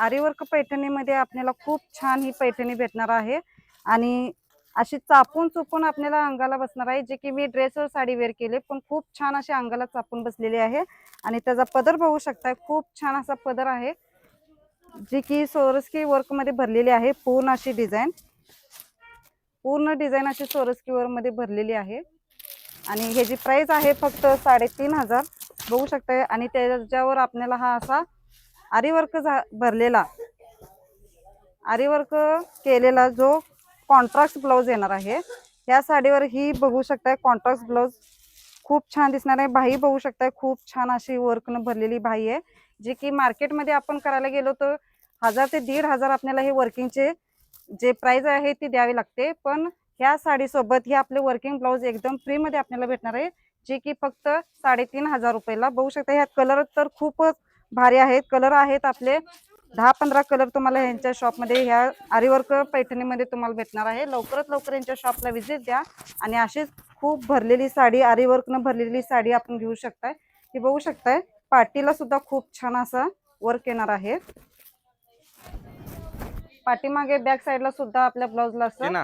आरीवर्क पैठणीमध्ये आपल्याला खूप छान ही पैठणी भेटणार आहे आणि अशी चापून चुपून आपल्याला अंगाला बसणार आहे, जे की मी ड्रेसवर साडी वेअर केले पण खूप छान अशी अंगाला चापून बसलेली आहे। आणि त्याचा पदर बघू शकता, खूप छान असा पदर आहे जी की सोरस्की वर्क मध्ये भरलेली आहे। पूर्ण अशी डिझाइन अशी सोरस्की वर्क मध्ये भरलेली आहे आणि ह्याची प्राइस आहे फक्त 3,500 बघू शकता। आणि त्याच्यावर आपल्याला हा असा आरीवर्क भरलेला आरीवर्क केलेला जो कॉन्ट्रास्ट ब्लाउज येणार आहे। या साडीवर ही बघू शकता कॉन्ट्रास्ट ब्लाउज खूप छान दिसणार आहे। बाही बघू शकता, खूप छान अशी वर्क न भरलेली बाही आहे, जी की मार्केट मध्ये आपण करायला गेलो तर 1000 ते 1500 आपल्याला हे वर्किंगचे जे प्राइस आहे ती द्यावी लागते। पण ह्या साडी सोबत हे आपले वर्किंग ब्लाउज एकदम फ्री मध्ये आपल्याला भेटणार आहे, जे की फक्त 3,500 रुपयाला। बघू शकता ह्या कलर तर खूपच भारी आहेत, कलर आहेत आपले 10-15 कलर तुम्हाला यांच्या शॉप मध्ये ह्या आरीवर्क पैठणीमध्ये तुम्हाला भेटणार आहे। लवकरात लवकर यांच्या शॉपला व्हिजिट द्या आणि अशीच खूप भरलेली साडी आरीवर्क न भरलेली साडी आपण घेऊ शकताय। हे बघू शकताय पाटीला सुद्धा खूप छान असा वर्क येणार आहे। पाठीमागे बॅक साइडला सुद्धा आपल्या ब्लाउजला असं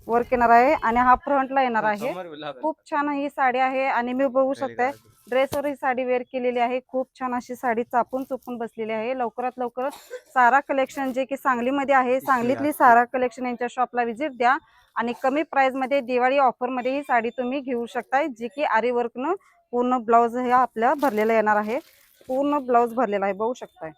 वर्क येणार आहे आणि हा फ्रंटला येणार आहे। खूप छान ही साडी आहे आणि मी बघू शकते ड्रेसवर ही साडी वेअर केलेली आहे। खूप छान अशी साडी चापून चुपून बसलेली आहे। लवकरात लवकर सारा कलेक्शन जे की सांगलीमध्ये आहे, सांगलीतली सारा कलेक्शन यांच्या शॉपला व्हिजिट द्या आणि कमी प्राइस मध्ये दिवाळी ऑफर मध्ये ही साडी तुम्ही घेऊ शकताय, जी की आरीवर्क न पूर्ण ब्लाउज हे आपल्या भरलेला येणार आहे। पूर्ण ब्लाउज भरलेला आहे बघू शकताय।